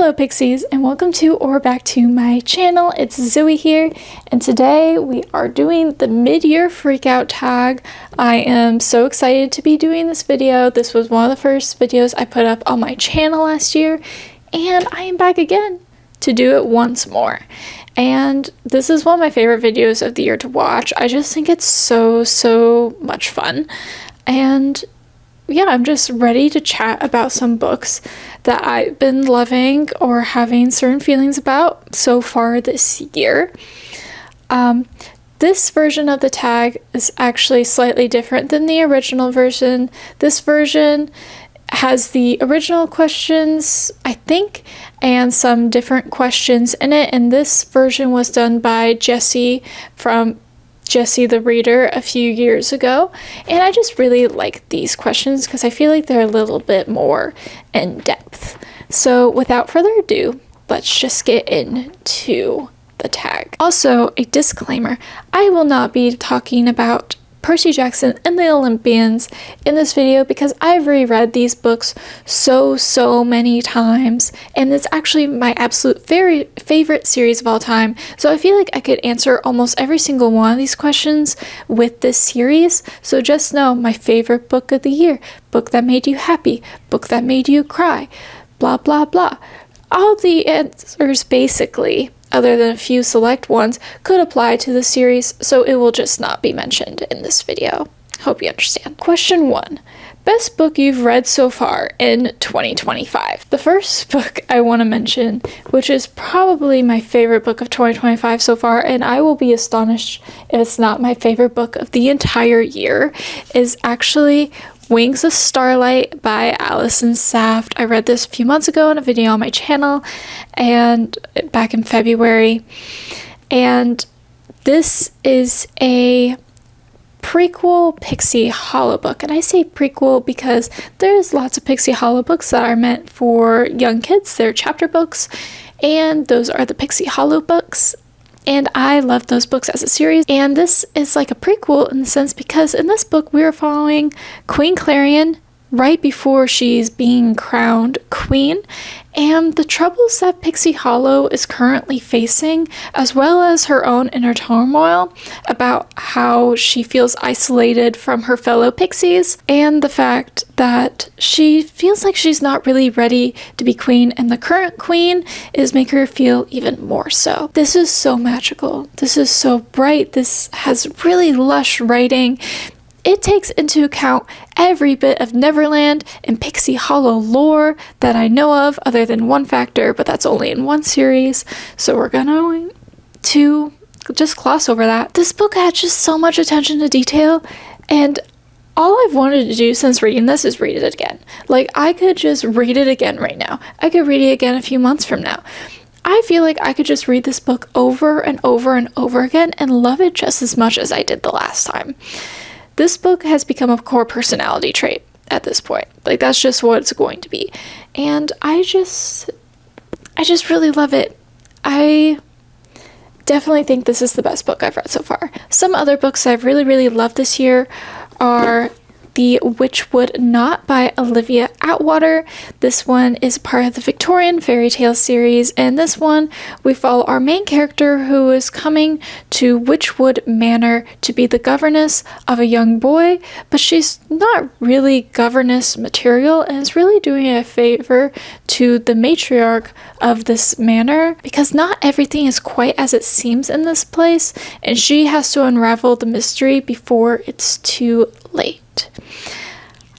Hello Pixies, and welcome to or back to my channel. It's Zoe here, and today we are doing the mid-year freakout tag. I am so excited to be doing this video. This was one of the first videos I put up on my channel last year, and I am back again to do it once more. And this is one of my favorite videos of the year to watch. I just think it's so much fun. And yeah, I'm just ready to chat about some books that I've been loving or having certain feelings about so far this year. This version of the tag is actually slightly different than the original version. This version has the original questions, I think, and some different questions in it, and this version was done by Jessie from Jessie the Reader a few years ago, and I just really like these questions because I feel like they're a little bit more in depth. So without further ado, let's just get into the tag. Also, a disclaimer, I will not be talking about Percy Jackson and the Olympians in this video because I've reread these books so many times, and it's actually my absolute very favorite series of all time, so I feel like I could answer almost every single one of these questions with this series. So just know my favorite book of the year, book that made you happy, book that made you cry, blah blah blah. All the answers basically, other than a few select ones, could apply to the series, so it will just not be mentioned in this video. Hope you understand. Question 1. Best book you've read so far in 2025. The first book I want to mention, which is probably my favorite book of 2025 so far, and I will be astonished if it's not my favorite book of the entire year, is actually Wings of Starlight by Alison Saft. I read this a few months ago in a video on my channel, and back in February. And this is a prequel Pixie Hollow book. And I say prequel because there's lots of Pixie Hollow books that are meant for young kids. They're chapter books, and those are the Pixie Hollow books. And I love those books as a series, and this is like a prequel in the sense because in this book we are following Queen Clarion right before she's being crowned queen, and the troubles that Pixie Hollow is currently facing, as well as her own inner turmoil about how she feels isolated from her fellow pixies, and the fact that she feels like she's not really ready to be queen, and the current queen is making her feel even more so. This is so magical. This is so bright. This has really lush writing. It takes into account every bit of Neverland and Pixie Hollow lore that I know of, other than one factor, but that's only in one series, so we're going to just gloss over that. This book had just so much attention to detail, and all I've wanted to do since reading this is read it again. Like, I could just read it again right now. I could read it again a few months from now. I feel like I could just read this book over and over and over again and love it just as much as I did the last time. This book has become a core personality trait at this point. Like, that's just what it's going to be. And I just really love it. I definitely think this is the best book I've read so far. Some other books I've really loved this year are The Witch Would Not by Olivia Atwater. This one is part of the Victorian fairy tale series, and this one we follow our main character who is coming to Witchwood Manor to be the governess of a young boy, but she's not really governess material and is really doing a favor to the matriarch of this manor because not everything is quite as it seems in this place, and she has to unravel the mystery before it's too late.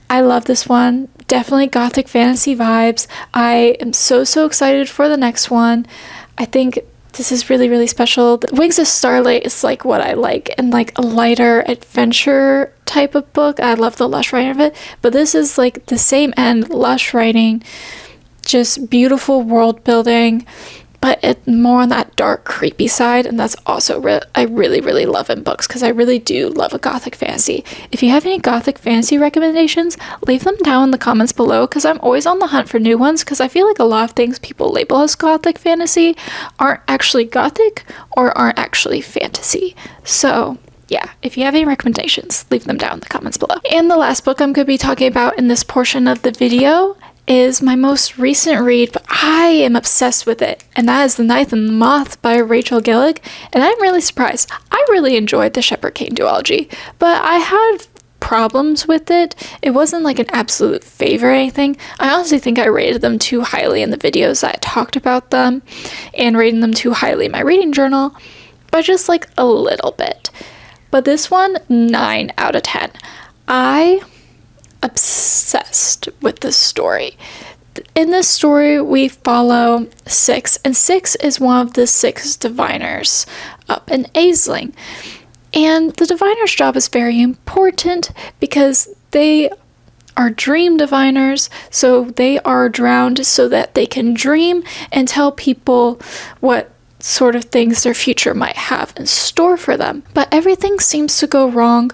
I love this one. Definitely gothic fantasy vibes. I am so excited for the next one. I think this is really special. The Wings of Starlight is like what I like, and like a lighter adventure type of book. I love the lush writing of it, but this is like the same end, lush writing, just beautiful world building, but it's more on that dark, creepy side, and that's also I really love in books because I really do love a gothic fantasy. If you have any gothic fantasy recommendations, leave them down in the comments below because I'm always on the hunt for new ones because I feel like a lot of things people label as gothic fantasy aren't actually gothic or aren't actually fantasy. So yeah, if you have any recommendations, leave them down in the comments below. And the last book I'm going to be talking about in this portion of the video is my most recent read, but I am obsessed with it, and that is The Knight and the Moth by Rachel Gillig, and I'm really surprised. I really enjoyed the Shepherd King duology, but I had problems with it. It wasn't like an absolute favorite or anything. I honestly think I rated them too highly in the videos that I talked about them, and rated them too highly in my reading journal, but just like a little bit. But this one, 9 out of 10. I obsessed with this story. In this story, we follow Six, and Six is one of the 6 diviners up in Aisling. And the diviner's job is very important because they are dream diviners, so they are drowned so that they can dream and tell people what sort of things their future might have in store for them. But everything seems to go wrong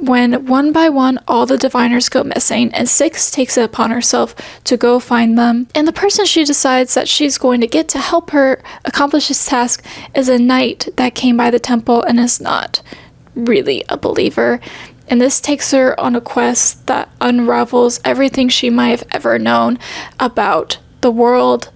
when one by one all the diviners go missing, and Six takes it upon herself to go find them. And the person she decides that she's going to get to help her accomplish this task is a knight that came by the temple and is not really a believer. And this takes her on a quest that unravels everything she might have ever known about the world,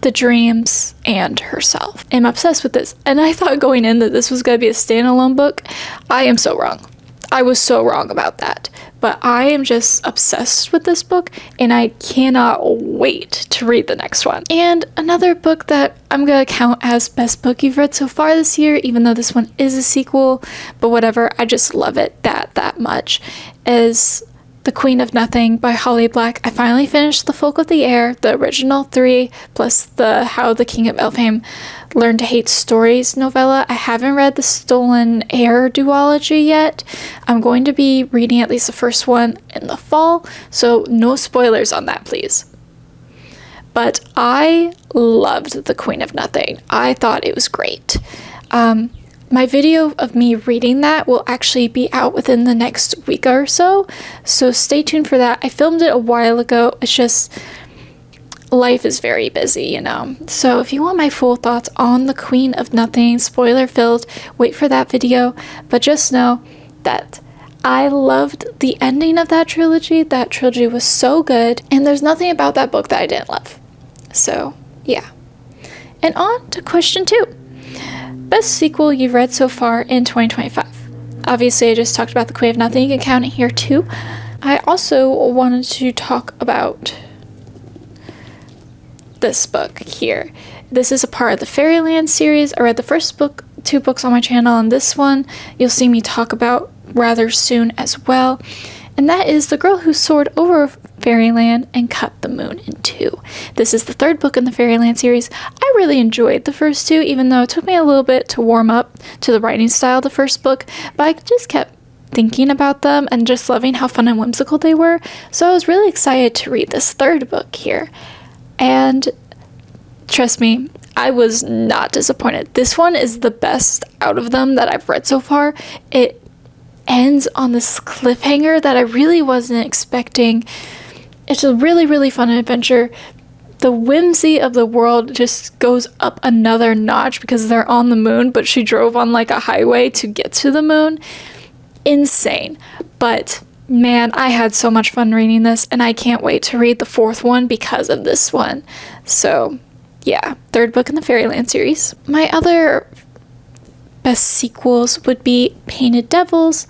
the dreams, and herself. I'm obsessed with this, and I thought going in that this was going to be a standalone book. I am so wrong. I was so wrong about that. But I am just obsessed with this book, and I cannot wait to read the next one. And another book that I'm going to count as best book you've read so far this year, even though this one is a sequel, but whatever, I just love it that much, is The Queen of Nothing by Holly Black. I finally finished The Folk of the Air, the original 3, plus the How the King of Elfheim Learned to Hate Stories novella. I haven't read the Stolen Air duology yet. I'm going to be reading at least the first one in the fall, so no spoilers on that, please. But I loved The Queen of Nothing. I thought it was great. My video of me reading that will actually be out within the next week or so stay tuned for that. I filmed it a while ago. It's just life is very busy, you know. So if you want my full thoughts on The Queen of Nothing, spoiler filled, wait for that video. But just know that I loved the ending of that trilogy. That trilogy was so good, and there's nothing about that book that I didn't love. So yeah. And on to question 2. Best sequel you've read so far in 2025. Obviously, I just talked about The Queen of Nothing. You can count it here too. I also wanted to talk about this book here. This is a part of the Fairyland series. I read the first 2 books on my channel, and this one you'll see me talk about rather soon as well. And that is The Girl Who Soared Over Fairyland and Cut the Moon in 2. This is the 3rd book in the Fairyland series. I really enjoyed the first 2, even though it took me a little bit to warm up to the writing style of the first book, but I just kept thinking about them and just loving how fun and whimsical they were. So I was really excited to read this 3rd book here. And trust me, I was not disappointed. This one is the best out of them that I've read so far. It ends on this cliffhanger that I really wasn't expecting. It's a really, really fun adventure. The whimsy of the world just goes up another notch because they're on the moon, but she drove on like a highway to get to the moon. Insane. But man, I had so much fun reading this, and I can't wait to read the 4th one because of this one. So yeah, 3rd book in the Fairyland series. My other best sequels would be Painted Devils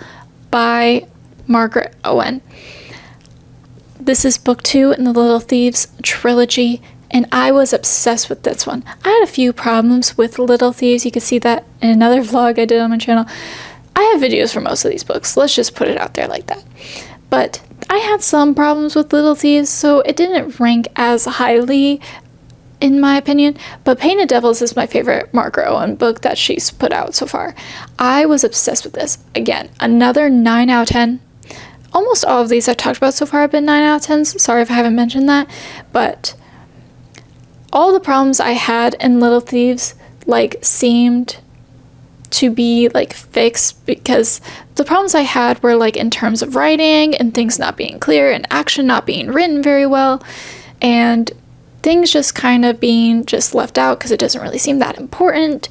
by Margaret Owen. This is book 2 in the Little Thieves trilogy, and I was obsessed with this one. I had a few problems with Little Thieves. You can see that in another vlog I did on my channel. I have videos for most of these books. Let's just put it out there like that. But I had some problems with Little Thieves, so it didn't rank as highly in my opinion, but Painted Devils is my favorite Margaret Owen book that she's put out so far. I was obsessed with this. Again, another 9 out of 10. Almost all of these I've talked about so far have been 9 out of 10s. Sorry if I haven't mentioned that, but all the problems I had in Little Thieves seemed to be fixed, because the problems I had were in terms of writing and things not being clear and action not being written very well, and things just kind of being left out because it doesn't really seem that important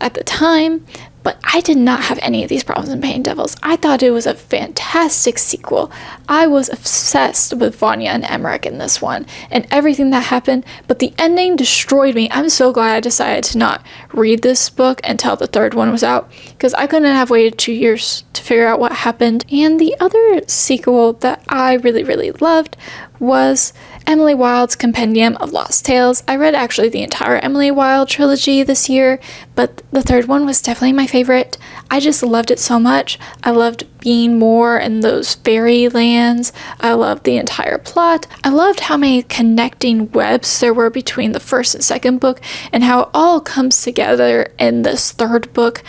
at the time. But I did not have any of these problems in Painted Devils. I thought it was a fantastic sequel. I was obsessed with Vanya and Emmerich in this one and everything that happened, but the ending destroyed me. I'm so glad I decided to not read this book until the third one was out, because I couldn't have waited 2 years to figure out what happened. And the other sequel that I really, really loved was Emily Wilde's Compendium of Lost Tales. I read actually the entire Emily Wilde trilogy this year, but the third one was definitely my favorite. I just loved it so much. I loved being more in those fairy lands. I loved the entire plot. I loved how many connecting webs there were between the first and second book and how it all comes together in this third book.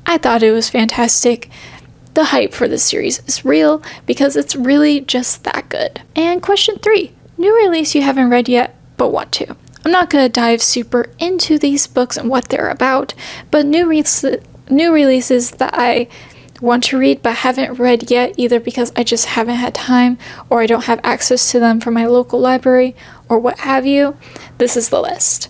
I thought it was fantastic. The hype for this series is real because it's really just that good. And question 3. New release you haven't read yet, but want to. I'm not going to dive super into these books and what they're about, but new releases that I want to read but haven't read yet, either because I just haven't had time or I don't have access to them from my local library or what have you. This is the list.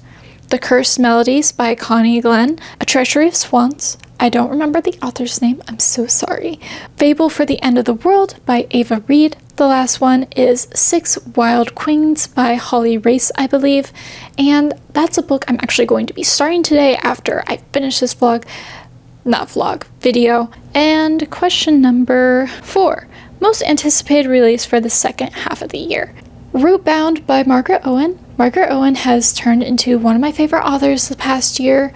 The Cursed Melodies by Connie Glenn, A Treasury of Swans. I don't remember the author's name, I'm so sorry. Fable for the End of the World by Ava Reed. The last one is 6 Wild Queens by Holly Race, I believe. And that's a book I'm actually going to be starting today after I finish this video. And question number 4. Most anticipated release for the second half of the year. Rootbound by Margaret Owen. Margaret Owen has turned into one of my favorite authors the past year.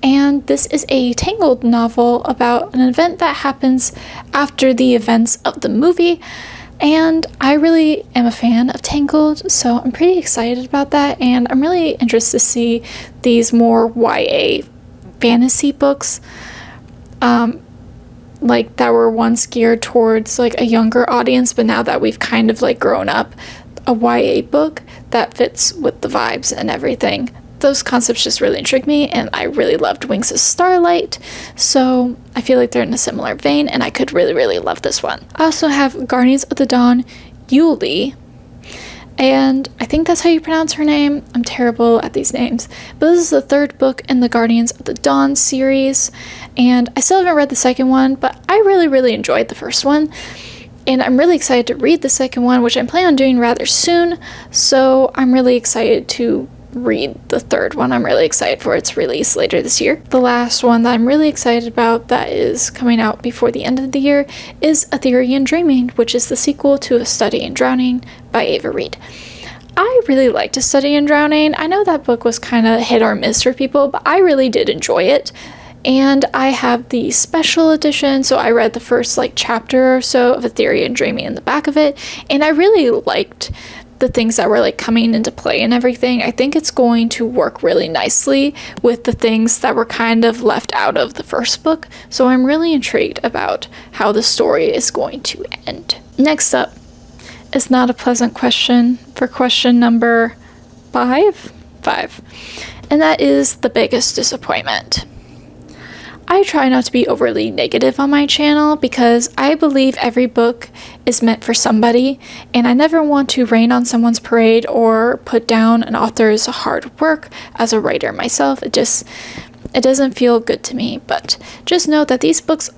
And this is a Tangled novel about an event that happens after the events of the movie. And I really am a fan of Tangled, so I'm pretty excited about that. And I'm really interested to see these more YA fantasy books, like that were once geared towards like a younger audience, but now that we've kind of like grown up, a YA book that fits with the vibes and everything. Those concepts just really intrigued me, and I really loved Wings of Starlight, so I feel like they're in a similar vein, and I could really, really love this one. I also have Guardians of the Dawn, Yulie, and I think that's how you pronounce her name. I'm terrible at these names, but this is the third book in the Guardians of the Dawn series, and I still haven't read the second one, but I really, really enjoyed the first one. And I'm really excited to read the second one, which I'm planning on doing rather soon, so I'm really excited to read the third one. I'm really excited for its release later this year. The last one that I'm really excited about that is coming out before the end of the year is A Theory in Dreaming, which is the sequel to A Study in Drowning by Ava Reed. I really liked A Study in Drowning. I know that book was kind of hit or miss for people, but I really did enjoy it. And I have the special edition, so I read the first chapter or so of A Theory in Dreaming in the back of it, and I really liked the things that were coming into play and everything. I think it's going to work really nicely with the things that were kind of left out of the first book, so I'm really intrigued about how the story is going to end. Next up is not a pleasant question for question number 5, and that is the biggest disappointment. I try not to be overly negative on my channel because I believe every book is meant for somebody, and I never want to rain on someone's parade or put down an author's hard work as a writer myself. It doesn't feel good to me, but just know that these books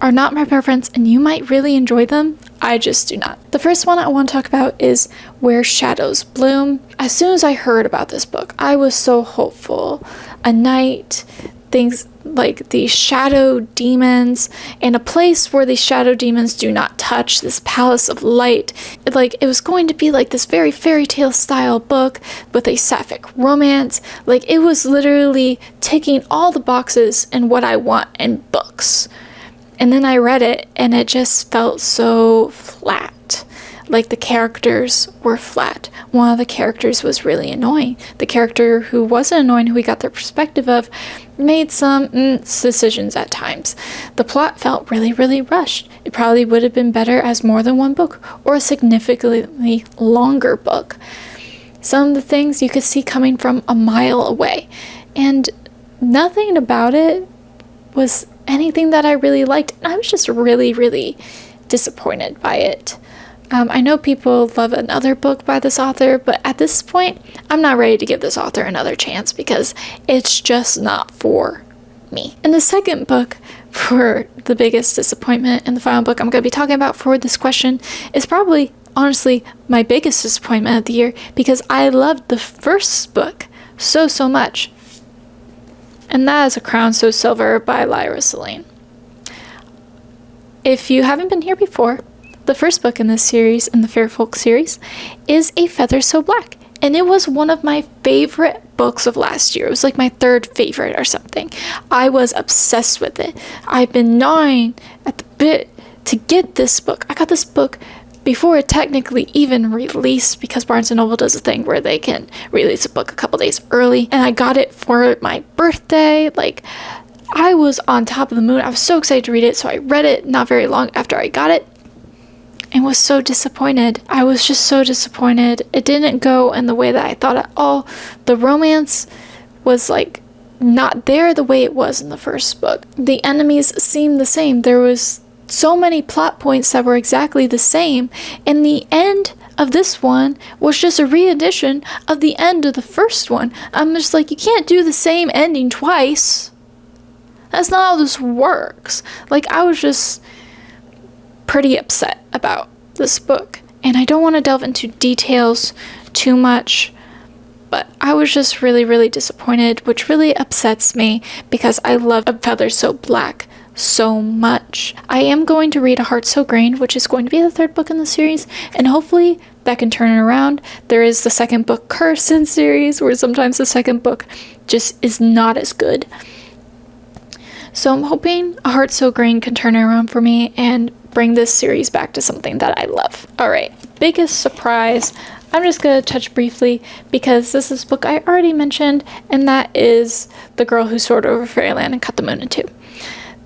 are not my preference and you might really enjoy them. I just do not. The first one I want to talk about is Where Shadows Bloom. As soon as I heard about this book, I was so hopeful. A night, things like these shadow demons, and a place where these shadow demons do not touch, this palace of light. It was going to be this very fairy tale style book with a sapphic romance. It was literally ticking all the boxes in what I want in books. And then I read it and it just felt so flat. The characters were flat. One of the characters was really annoying. The character who wasn't annoying, who we got their perspective of, made some decisions at times. The plot felt really, really rushed. It probably would have been better as more than one book or a significantly longer book. Some of the things you could see coming from a mile away. And nothing about it was anything that I really liked. And I was just really, really disappointed by it. I know people love another book by this author, but at this point, I'm not ready to give this author another chance because it's just not for me. And the second book for the biggest disappointment, and the final book I'm going to be talking about for this question, is probably, honestly, my biggest disappointment of the year, because I loved the first book so much. And that is A Crown So Silver by Lyra Celine. If you haven't been here before, the first book in this series, in the Fair Folk series, is A Feather So Black. And it was one of my favorite books of last year. It was like my third favorite or something. I was obsessed with it. I've been gnawing at the bit to get this book. I got this book before it technically even released, because Barnes & Noble does a thing where they can release a book a couple days early. And I got it for my birthday. Like, I was on top of the moon. I was so excited to read it. So I read it not very long after I got it, and was so disappointed. I was just so disappointed. It didn't go in the way that I thought at all. The romance was like not there the way it was in the first book. The enemies seemed the same. There was so many plot points that were exactly the same. And the end of this one was just a re-edition of the end of the first one. I'm just like, you can't do the same ending twice. That's not how this works. Like, I was just pretty upset about this book, and I don't want to delve into details too much, but I was just really disappointed, which really upsets me because I love A Feather So Black so much. I am going to read A Heart So Green, which is going to be the third book in the series, and hopefully that can turn it around. There is the second book Curse in series, where sometimes the second book just is not as good. So I'm hoping A Heart So Green can turn it around for me and bring this series back to something that I love. Alright, biggest surprise. I'm just going to touch briefly because this is a book I already mentioned, and that is The Girl Who Soared Over Fairyland and Cut the Moon in Two.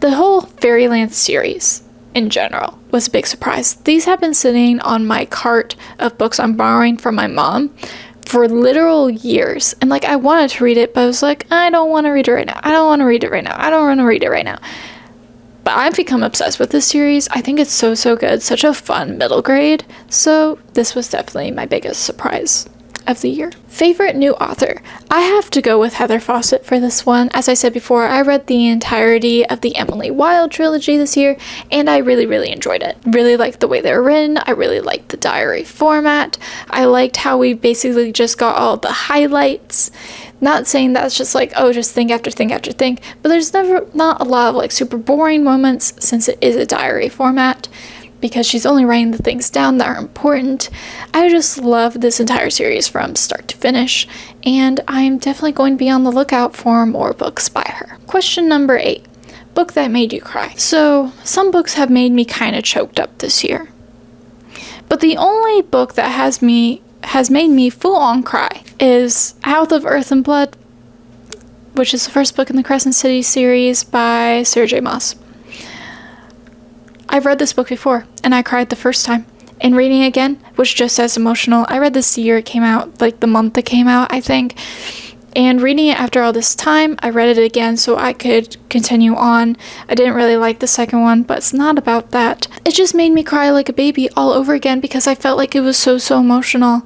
The whole Fairyland series in general was a big surprise. These have been sitting on my cart of books I'm borrowing from my mom for literal years, and like, I wanted to read it, but I was like, I don't want to read it right now. I don't want to read it right now. I don't want to read it right now. But I've become obsessed with this series. I think it's so good. Such a fun middle grade. So this was definitely my biggest surprise of the year. Favorite new author. I have to go with Heather Fawcett for this one. As I said before, I read the entirety of the Emily Wilde trilogy this year, and I really enjoyed it. Really liked the way they were written. I really liked the diary format. I liked how we basically just got all the highlights. Not saying that's just like, oh, just think after think after think, but there's not a lot of like super boring moments since it is a diary format, because she's only writing the things down that are important. I just love this entire series from start to finish, and I'm definitely going to be on the lookout for more books by her. Question number 8. Book that made you cry. So, some books have made me kind of choked up this year, but the only book that has made me full-on cry is Out of Earth and Blood, which is the first book in the Crescent City series by Sarah J. Maas. I've read this book before, and I cried the first time. And reading it again was just as emotional. I read this the year it came out, like the month it came out, I think. And reading it after all this time, I read it again so I could continue on. I didn't really like the second one, but it's not about that. It just made me cry like a baby all over again because I felt like it was so emotional.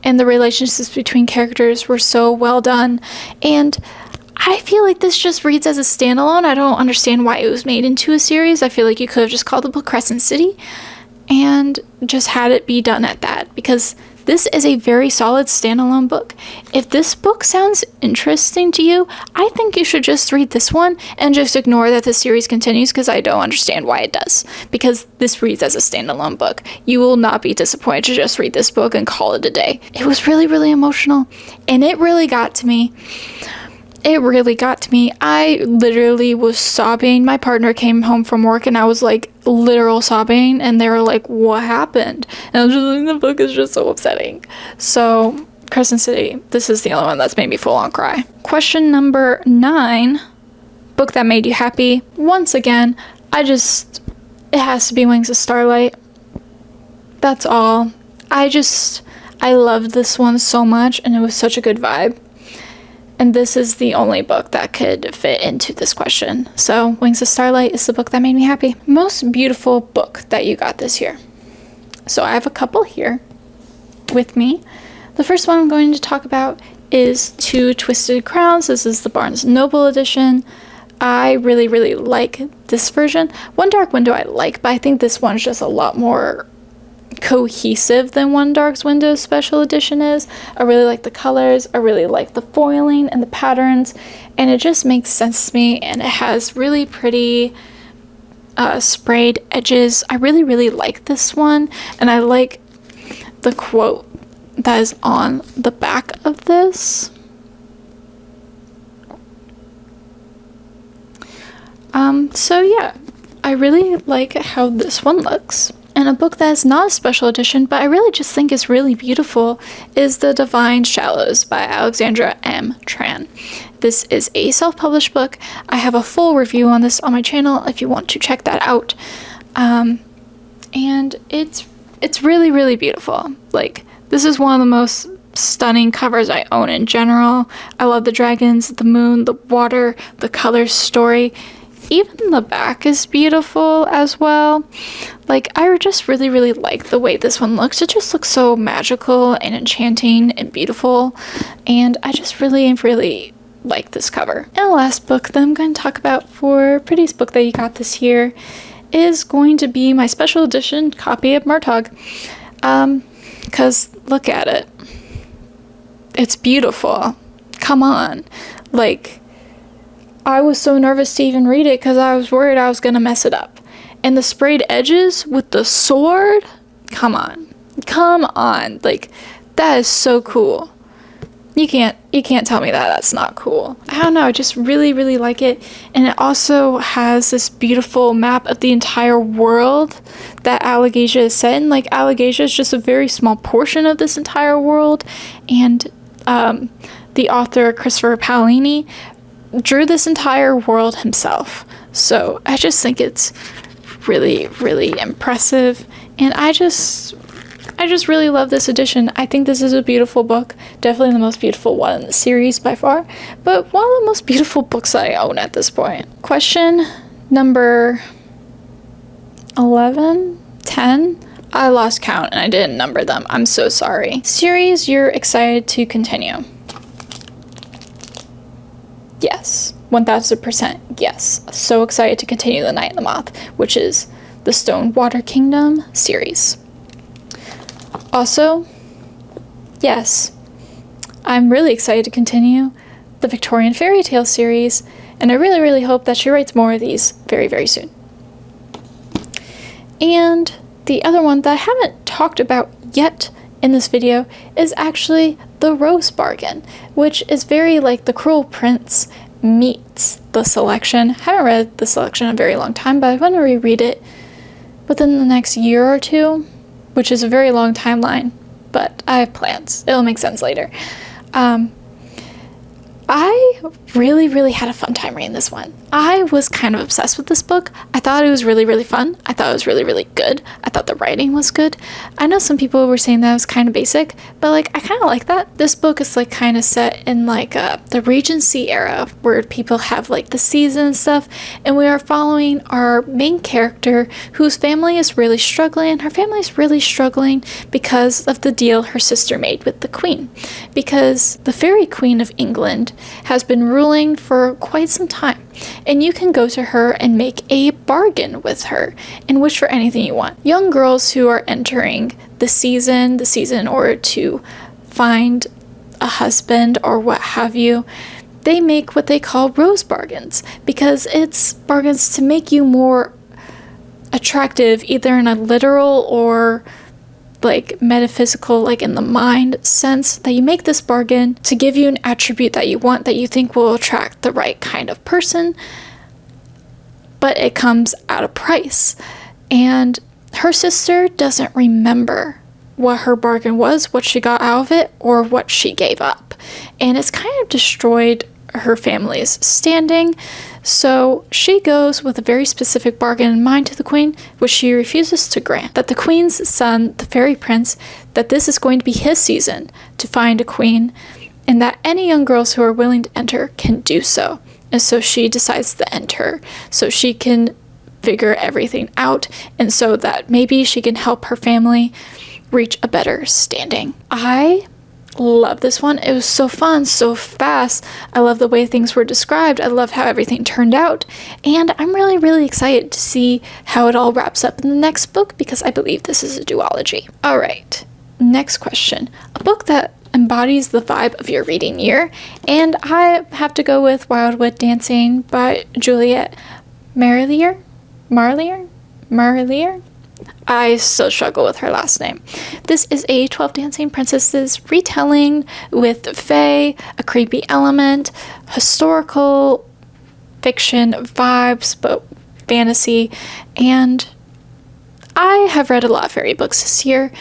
And the relationships between characters were so well done. And I feel like this just reads as a standalone. I don't understand why it was made into a series. I feel like you could have just called the book Crescent City and just had it be done at that, because this is a very solid standalone book. If this book sounds interesting to you, I think you should just read this one and just ignore that the series continues, because I don't understand why it does, because this reads as a standalone book. You will not be disappointed to just read this book and call it a day. It was really emotional, and it really got to me. It really got to me. I literally was sobbing. My partner came home from work and I was like literal sobbing, and they were like, what happened? And I was just like, the book is just so upsetting. So Crescent City, this is the only one that's made me full on cry. Question number 9, book that made you happy. Once again, it has to be Wings of Starlight. That's all. I loved this one so much, and it was such a good vibe. And this is the only book that could fit into this question. So Wings of Starlight is the book that made me happy. Most beautiful book that you got this year. So I have a couple here with me. The first one I'm going to talk about is Two Twisted Crowns. This is the Barnes & Noble edition. I really, really like this version. One Dark Window I like, but I think this one's just a lot more cohesive than One Dark Window Special Edition is. I really like the colors, I really like the foiling and the patterns, and it just makes sense to me, and it has really pretty sprayed edges. I really, really like this one, and I like the quote that is on the back of this. So yeah, I really like how this one looks. And a book that is not a special edition, but I really just think is really beautiful, is The Divine Shallows by Alexandra M. Tran. This is a self-published book. I have a full review on this on my channel if you want to check that out. And it's really, really beautiful. Like, this is one of the most stunning covers I own in general. I love the dragons, the moon, the water, the color story. Even the back is beautiful as well. Like, I just really, really like the way this one looks. It just looks so magical and enchanting and beautiful. And I just really, really like this cover. And the last book that I'm going to talk about for Prettiest Book That You Got This Year is going to be my special edition copy of Murtagh. Because look at it. It's beautiful. Come on. Like, I was so nervous to even read it because I was worried I was going to mess it up. And the sprayed edges with the sword? Come on. Come on. Like, that is so cool. You can't tell me that that's not cool. I don't know, I just really, really like it. And it also has this beautiful map of the entire world that Allegasia is set in. Like, Allegasia is just a very small portion of this entire world. And the author, Christopher Paolini, drew this entire world himself. So I just think it's really, really impressive. And I just really love this edition. I think this is a beautiful book. Definitely the most beautiful one in the series by far. But one of the most beautiful books I own at this point. Question number 11? 10? I lost count and I didn't number them. I'm so sorry. Series you're excited to continue. Yes, 1000% yes. So excited to continue The Night and the Moth, which is the Stone Water Kingdom series. Also, yes, I'm really excited to continue the Victorian Fairy Tale series, and I really, really hope that she writes more of these very, very soon. And the other one that I haven't talked about yet in this video is actually The Rose Bargain, which is very like The Cruel Prince meets The Selection. I haven't read The Selection in a very long time, but I want to reread it within the next year or two, which is a very long timeline, but I have plans. It'll make sense later. I really, really had a fun time reading this one. I was kind of obsessed with this book. I thought it was really, really fun. I thought it was really, really good. I thought the writing was good. I know some people were saying that it was kind of basic, but like, I kind of like that. This book is like kind of set in like the Regency era where people have like the season and stuff, and we are following our main character whose family is really struggling. Her family is really struggling because of the deal her sister made with the queen, because the fairy queen of England has been ruling for quite some time, and you can go to her and make a bargain with her and wish for anything you want. Young girls who are entering the season in order to find a husband or what have you, they make what they call rose bargains, because it's bargains to make you more attractive, either in a literal or like metaphysical, like in the mind sense, that you make this bargain to give you an attribute that you want, that you think will attract the right kind of person, but it comes at a price. And her sister doesn't remember what her bargain was, what she got out of it, or what she gave up. And it's kind of destroyed her family's standing. So she goes with a very specific bargain in mind to the queen, which she refuses to grant. That the queen's son, the fairy prince, that this is going to be his season to find a queen, and that any young girls who are willing to enter can do so. And so she decides to enter so she can figure everything out, and so that maybe she can help her family reach a better standing. I love this one. It was so fun, so fast. I love the way things were described. I love how everything turned out. And I'm really, really excited to see how it all wraps up in the next book because I believe this is a duology. All right, next question. A book that embodies the vibe of your reading year. And I have to go with Wildwood Dancing by Juliet Marlier. I still struggle with her last name. This is a 12 Dancing Princesses retelling with fae, a creepy element, historical fiction vibes, but fantasy. And I have read a lot of fairy books this year,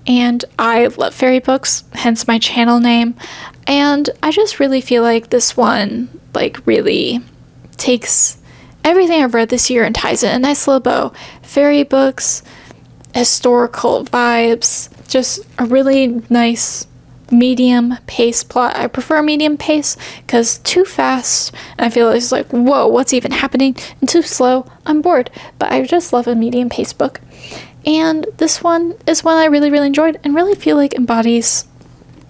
and I love fairy books, hence my channel name. And I just really feel like this one, like, really takes everything I've read this year and ties it in a nice little bow. Fairy books, historical vibes, just a really nice medium pace plot. I prefer medium pace because too fast, I feel it's like, whoa, what's even happening? And too slow, I'm bored. But I just love a medium pace book. And this one is one I really, really enjoyed and really feel like embodies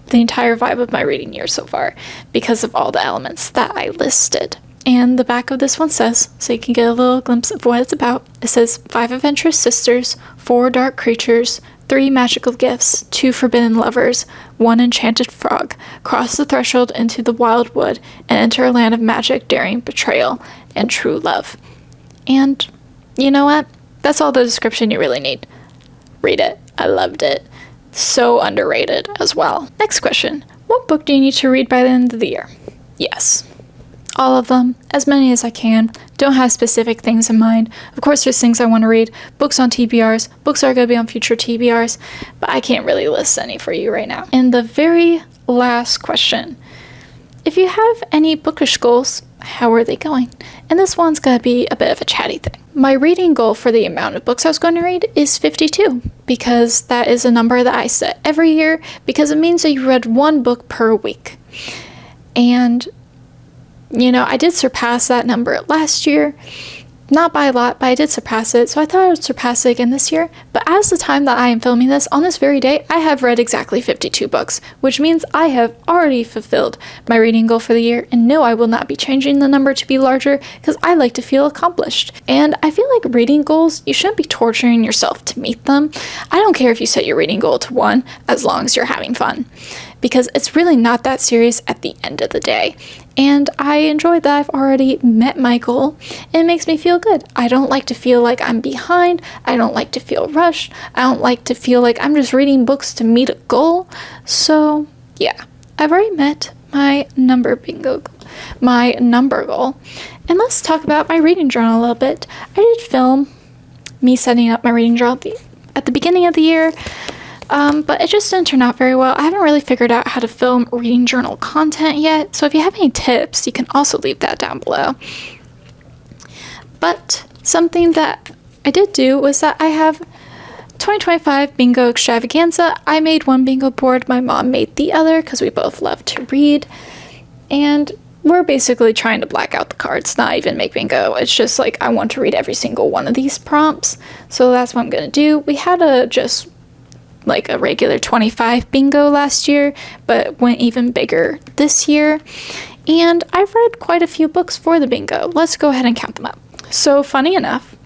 the entire vibe of my reading year so far because of all the elements that I listed. And the back of this one says, so you can get a little glimpse of what it's about, it says 5 adventurous sisters, 4 dark creatures, 3 magical gifts, 2 forbidden lovers, 1 enchanted frog, cross the threshold into the wild wood and enter a land of magic, daring, betrayal, and true love. And you know what? That's all the description you really need. Read it. I loved it. So underrated as well. Next question. What book do you need to read by the end of the year? Yes. All of them, as many as I can. Don't have specific things in mind. Of course, there's things I want to read. Books on TBRs. Books are going to be on future TBRs. But I can't really list any for you right now. And the very last question. If you have any bookish goals, how are they going? And this one's going to be a bit of a chatty thing. My reading goal for the amount of books I was going to read is 52. Because that is a number that I set every year. Because it means that you read 1 book per week. And you know, I did surpass that number last year. Not by a lot, but I did surpass it. So I thought I would surpass it again this year. But as the time that I am filming this, on this very day, I have read exactly 52 books, which means I have already fulfilled my reading goal for the year. And no, I will not be changing the number to be larger because I like to feel accomplished. And I feel like reading goals, you shouldn't be torturing yourself to meet them. I don't care if you set your reading goal to 1, as long as you're having fun. Because it's really not that serious at the end of the day. And I enjoy that I've already met my goal. It makes me feel good. I don't like to feel like I'm behind. I don't like to feel rushed. I don't like to feel like I'm just reading books to meet a goal. So yeah, I've already met my number goal. And let's talk about my reading journal a little bit. I did film me setting up my reading journal at the beginning of the year. But it just didn't turn out very well. I haven't really figured out how to film reading journal content yet, so if you have any tips, you can also leave that down below. But something that I did do was that I have 2025 bingo extravaganza. I made 1 bingo board, my mom made the other because we both love to read, and we're basically trying to black out the cards, not even make bingo. It's just like I want to read every single one of these prompts, so that's what I'm gonna do. We had a regular 25 bingo last year, but went even bigger this year. And I've read quite a few books for the bingo. Let's go ahead and count them up. So funny enough,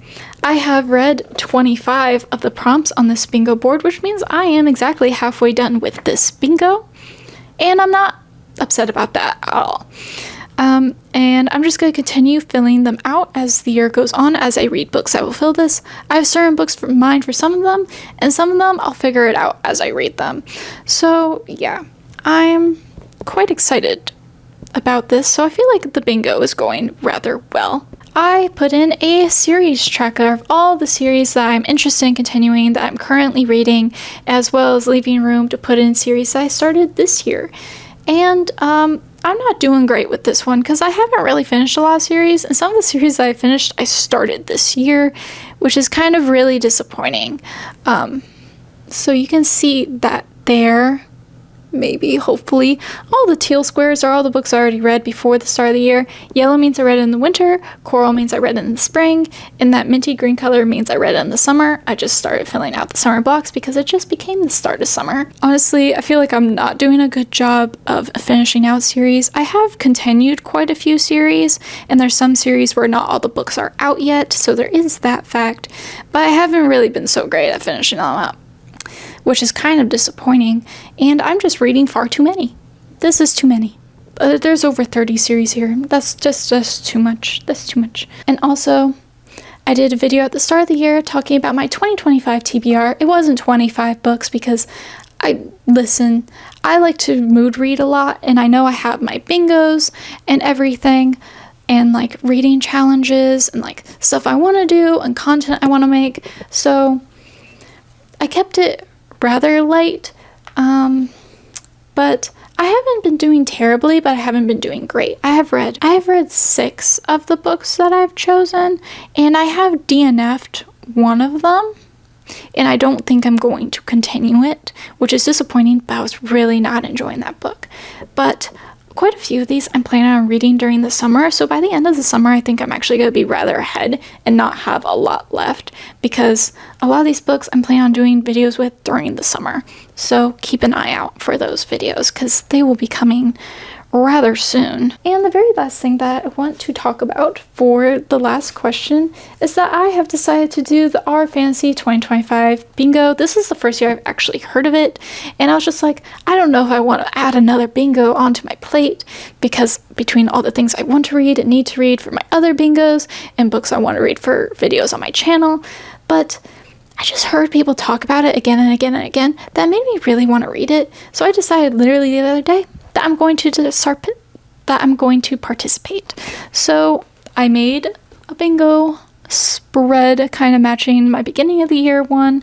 I have read 25 of the prompts on this bingo board, which means I am exactly halfway done with this bingo. And I'm not upset about that at all. And I'm just going to continue filling them out as the year goes on. As I read books, I will fill this. I have certain books in mind for some of them, and some of them I'll figure it out as I read them. So yeah, I'm quite excited about this. So I feel like the bingo is going rather well. I put in a series tracker of all the series that I'm interested in continuing, that I'm currently reading, as well as leaving room to put in series that I started this year. And I'm not doing great with this one because I haven't really finished a lot of series, and some of the series that I finished I started this year, which is kind of really disappointing. So you can see that there maybe, hopefully. All the teal squares are all the books I already read before the start of the year. Yellow means I read it in the winter, coral means I read it in the spring, and that minty green color means I read it in the summer. I just started filling out the summer blocks because it just became the start of summer. Honestly, I feel like I'm not doing a good job of finishing out series. I have continued quite a few series, and there's some series where not all the books are out yet, so there is that fact, but I haven't really been so great at finishing them up, which is kind of disappointing, and I'm just reading far too many. This is too many. There's over 30 series here. That's just too much. That's too much. And also, I did a video at the start of the year talking about my 2025 TBR. It wasn't 25 books because I like to mood read a lot, and I know I have my bingos and everything, and like reading challenges and like stuff I want to do and content I want to make. So I kept it rather light, but I haven't been doing terribly, but I haven't been doing great. I have read 6 of the books that I've chosen, and I have DNF'd one of them, and I don't think I'm going to continue it, which is disappointing, but I was really not enjoying that book. But quite a few of these I'm planning on reading during the summer, so by the end of the summer I think I'm actually going to be rather ahead and not have a lot left, because a lot of these books I'm planning on doing videos with during the summer. So keep an eye out for those videos because they will be coming rather soon. And the very last thing that I want to talk about for the last question is that I have decided to do the Our Fantasy 2025 bingo. This is the first year I've actually heard of it, and I was just like, I don't know if I want to add another bingo onto my plate, because between all the things I want to read and need to read for my other bingos and books I want to read for videos on my channel, but I just heard people talk about it again and again and again. That made me really want to read it, so I decided literally the other day that I'm going to participate. So I made a bingo spread kind of matching my beginning of the year one.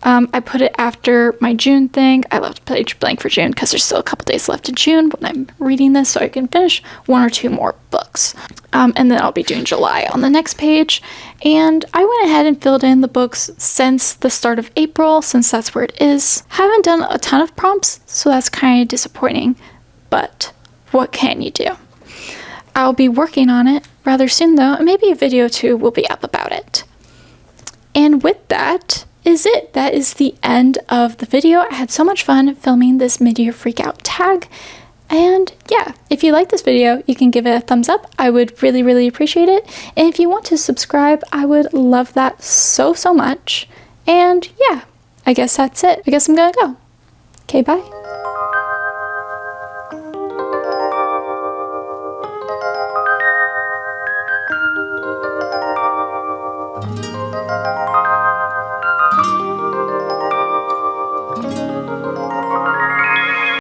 I put it after my June thing. I left the page blank for June because there's still a couple days left in June when I'm reading this, so I can finish 1 or 2 more books. And then I'll be doing July on the next page. And I went ahead and filled in the books since the start of April, since that's where it is. Haven't done a ton of prompts, so that's kind of disappointing. But what can you do? I'll be working on it rather soon though, and maybe a video too will be up about it. And with that is it. That is the end of the video. I had so much fun filming this mid-year freakout tag. And yeah, if you like this video, you can give it a thumbs up. I would really, really appreciate it. And if you want to subscribe, I would love that so much. And yeah, I guess that's it. I guess I'm gonna go. Okay, bye.